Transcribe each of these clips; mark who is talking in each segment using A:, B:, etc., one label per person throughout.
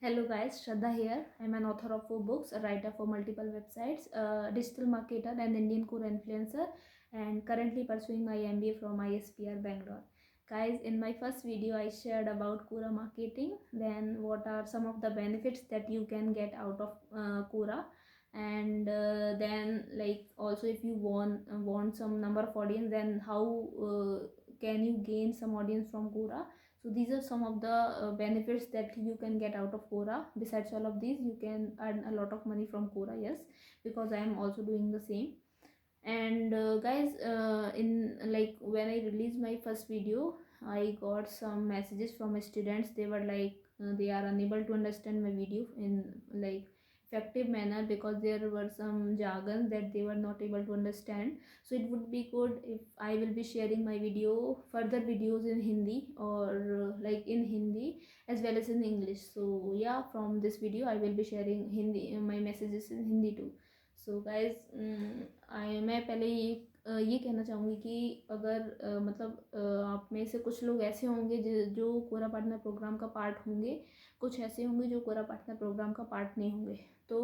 A: Hello guys, Shraddha here. I'm an author of 4 books, a writer for multiple websites, a digital marketer and Indian core influencer, and currently pursuing my MBA from ISPR Bangalore. Guys, in my first video I shared about Quora marketing, then what are some of the benefits that you can get out of Quora, and then like also if you want some number of audience, then how can you gain some audience from Quora. So these are some of the benefits that you can get out of Quora. Besides all of these, you can earn a lot of money from Quora, yes, because I am also doing the same. And guys, in like when I released my first video, I got some messages from students. They were like they are unable to understand my video in like effective manner because there were some jargon that they were not able to understand. So it would be good if I will be sharing my video, further videos in Hindi, or like in Hindi as well as in English. So yeah, from this video I will be sharing Hindi, my messages in Hindi too. So guys मैं पहले ये कहना चाहूँगी कि अगर मतलब आप में से कुछ लोग ऐसे होंगे जो कोरा पार्टनर प्रोग्राम का पार्ट होंगे, कुछ ऐसे होंगे जो कोरा पार्टनर प्रोग्राम का पार्ट नहीं होंगे। तो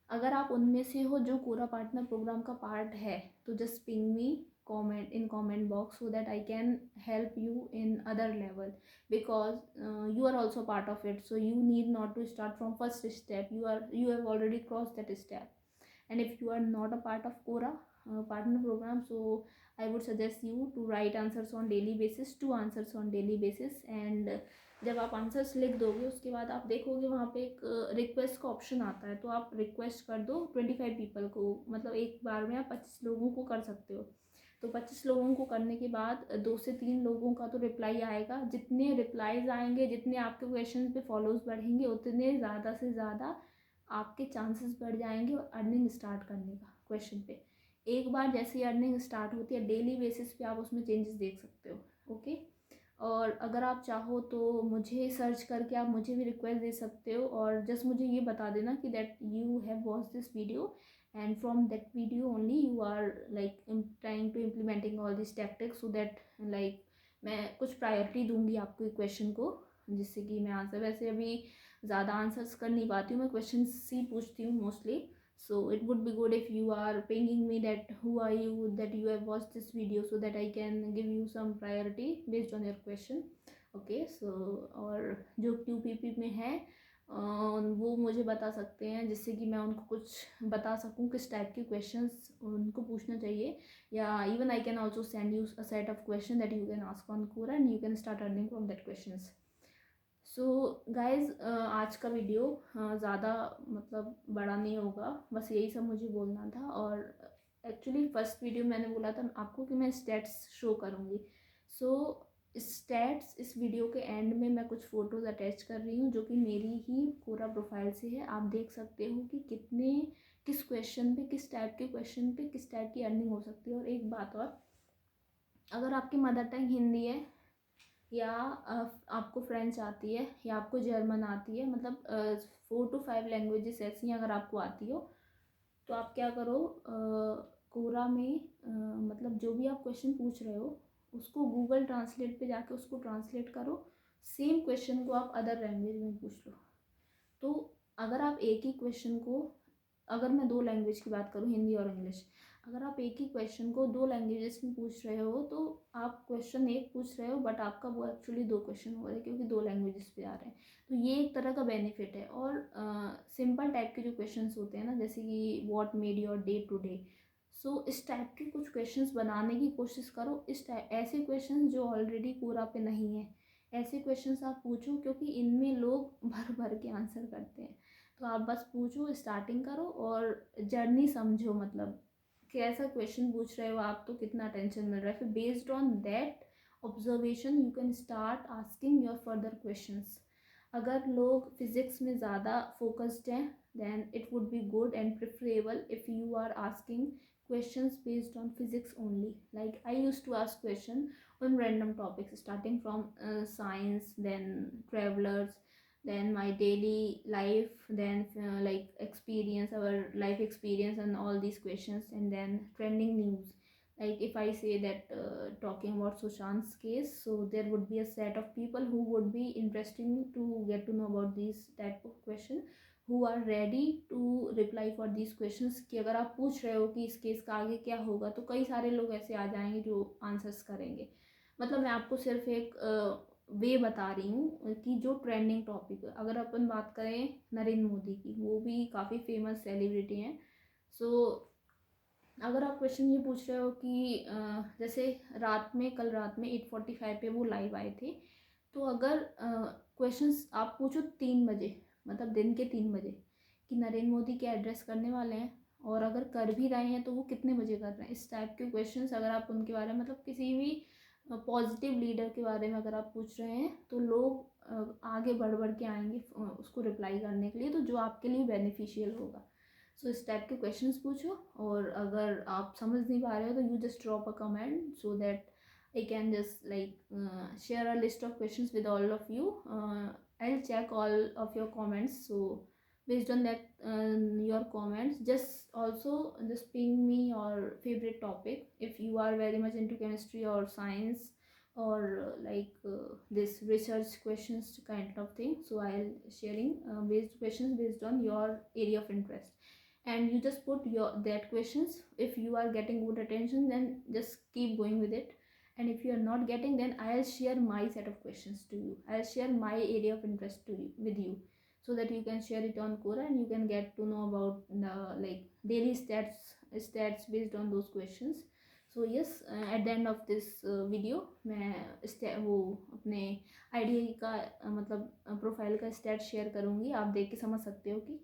A: अगर आप उनमें से हो जो कोरा पार्टनर प्रोग्राम का पार्ट है, तो just ping me comment in comment box so that I can help you in other level, because you are also part of it, so you need not to start from first step. You have already crossed that step. And if you are not a part of Quora partner program, so I would suggest you to write answers on daily basis, 2 answers on daily basis. And जब आप answers लिख दोगे उसके बाद आप देखोगे वहाँ पे एक रिक्वेस्ट का ऑप्शन आता है, तो आप रिक्वेस्ट कर दो 25 पीपल को, मतलब एक बार में आप 25 लोगों को कर सकते हो। तो 25 लोगों को करने के बाद 2 से 3 लोगों का तो रिप्लाई आएगा। जितने रिप्लाईज आएंगे, जितने आपके क्वेश्चन पे फॉलोज बढ़ेंगे, उतने ज़्यादा से ज़्यादा आपके चांसेस बढ़ जाएंगे और अर्निंग स्टार्ट करने का क्वेश्चन पे। एक बार जैसे ही अर्निंग स्टार्ट होती है, डेली बेसिस पे आप उसमें चेंजेस देख सकते हो। ओके, और अगर आप चाहो तो मुझे सर्च करके आप मुझे भी रिक्वेस्ट दे सकते हो, और जस्ट मुझे ये बता देना कि that you have watch this video, and from that video only you are like trying to implementing all this tactics, so that like मैं कुछ प्रायोरिटी दूंगी आपको क्वेश्चन को, जिससे कि मैं आंसर, वैसे अभी ज़्यादा आंसर्स कर नहीं पाती हूँ, मैं क्वेश्चन ही पूछती हूँ mostly. So it would be good if you are pinging me that who are you, that you have watched this video, so that I can give you some priority based on your question. Okay, so और जो QPP में है वो मुझे बता सकते हैं, जिससे कि मैं उनको कुछ बता सकूं किस टाइप के क्वेश्चंस उनको पूछना चाहिए, या even I can also send you a set of question that you can ask on Quora and you can start earning from that questions. So guys आज का वीडियो ज़्यादा मतलब बड़ा नहीं होगा, बस यही सब मुझे बोलना था। और एक्चुअली फर्स्ट वीडियो मैंने बोला था आपको कि मैं स्टैट्स शो करूँगी। सो स्टैट्स इस वीडियो के एंड में मैं कुछ फ़ोटोज़ अटैच कर रही हूँ, जो कि मेरी ही कोरा प्रोफाइल से है। आप देख सकते हो कि कितने किस क्वेश्चन पे, किस टाइप के क्वेश्चन पे किस टाइप की अर्निंग हो सकती है। और एक बात और, अगर आपकी मदर टंग हिंदी है, या आपको फ्रेंच आती है, या आपको जर्मन आती है, मतलब 4 to 5 लैंग्वेजेस ऐसी हैं, अगर आपको आती हो तो आप क्या करो, कोरा में मतलब जो भी आप क्वेश्चन पूछ रहे हो उसको गूगल ट्रांसलेट पे जाके उसको ट्रांसलेट करो, सेम क्वेश्चन को आप अदर लैंग्वेज में पूछ लो। तो अगर आप एक ही क्वेश्चन को, अगर मैं 2 लैंग्वेज की बात करूँ, हिंदी और इंग्लिश, अगर आप एक ही क्वेश्चन को 2 लैंग्वेजेस में पूछ रहे हो, तो आप क्वेश्चन एक पूछ रहे हो बट आपका वो एक्चुअली 2 क्वेश्चन हो रहे हैं, क्योंकि 2 लैंग्वेजेस पे आ रहे हैं। तो ये एक तरह का बेनिफिट है। और सिंपल टाइप के जो क्वेश्चंस होते हैं ना, जैसे कि what made your day today, so इस टाइप के कुछ क्वेश्चंस बनाने की कोशिश करो। इस टाइप ऐसे क्वेश्चंस जो ऑलरेडी कोरा पे नहीं है, ऐसे क्वेश्चंस आप पूछो, क्योंकि इनमें लोग भर भर के आंसर करते हैं। तो आप बस पूछो, स्टार्टिंग करो और जर्नी समझो, मतलब कैसा क्वेश्चन पूछ रहे हो आप, तो कितना टेंशन मिल रहा है, फिर based on that observation you can start asking your further questions. अगर लोग फिजिक्स में ज़्यादा फोकस्ड हैं, then it would be good and preferable if you are asking questions based on physics only. Like I used to ask question on random topics, starting from science, then travelers, then my daily life, then like experience, our life experience and all these questions, and then trending news. Like if I say that talking about Sushant's case, so there would be a set of people who would be interesting to get to know about these type of question, who are ready to reply for these questions. कि अगर आप पूछ रहे हो कि इस case का आगे क्या होगा, तो कई सारे लोग ऐसे आ जाएंगे जो आंसर्स करेंगे. मतलब मैं आपको सिर्फ एक वे बता रही हूँ कि जो ट्रेंडिंग टॉपिक है. अगर अपन बात करें नरेंद्र मोदी की, वो भी काफ़ी फेमस सेलिब्रिटी हैं. सो अगर आप क्वेश्चन ये पूछ रहे हो कि जैसे कल रात में 8:45 पे वो लाइव आए थे, तो अगर क्वेश्चंस आप पूछो 3 बजे, मतलब दिन के 3 बजे, कि नरेंद्र मोदी क्या एड्रेस करने वाले हैं, और अगर कर भी रहे हैं तो वो कितने बजे कर रहे हैं, इस टाइप के क्वेश्चंस अगर आप उनके बारे में, मतलब किसी भी पॉजिटिव लीडर के बारे में अगर आप पूछ रहे हैं, तो लोग आगे बढ़ बढ़ के आएंगे उसको रिप्लाई करने के लिए, तो जो आपके लिए बेनिफिशियल होगा. सो इस टाइप के क्वेश्चंस पूछो. और अगर आप समझ नहीं पा रहे हो, तो you just drop a comment so that I can just share a list of questions with all of you. I'll check all of your comments. So based on that, your comments, just ping me your favorite topic. If you are very much into chemistry or science, or this research questions kind of thing, so I'll sharing based questions based on your area of interest. And you just put your that questions. If you are getting good attention, then just keep going with it. And if you are not getting, then I'll share my set of questions to you. I'll share my area of interest to you with you, so that you can share it on Quora, and you can get to know about the daily stats based on those questions. So yes, at the end of this video, मैं वो अपने ID का मतलब profile का stat share करूँगी. आप देख के समझ सकते हो कि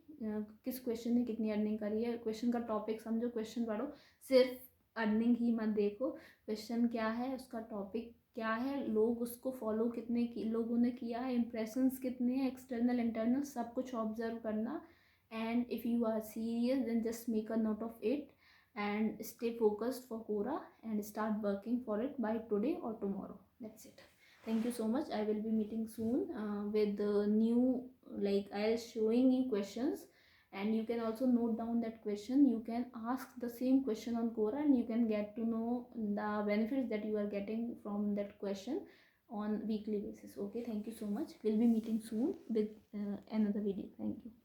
A: किस क्वेश्चन ने कितनी अर्निंग करी है. क्वेश्चन का टॉपिक समझो, क्वेश्चन पढ़ो, सिर्फ अर्निंग ही मत देखो. क्वेश्चन क्या है, उसका टॉपिक क्या है, लोग उसको फॉलो कितने लोगों ने किया है, इम्प्रेशंस कितने हैं, एक्सटर्नल इंटरनल सब कुछ ऑब्जर्व करना. And if you are serious, then just make a note of it and stay focused for Quora and start working for it by today or tomorrow. That's it. Thank you so much. I will be meeting soon with the new, I'll showing you questions, and you can also note down that question. You can ask the same question on Quora, and you can get to know the benefits that you are getting from that question on weekly basis. Okay, thank you so much. We'll be meeting soon with another video. Thank you.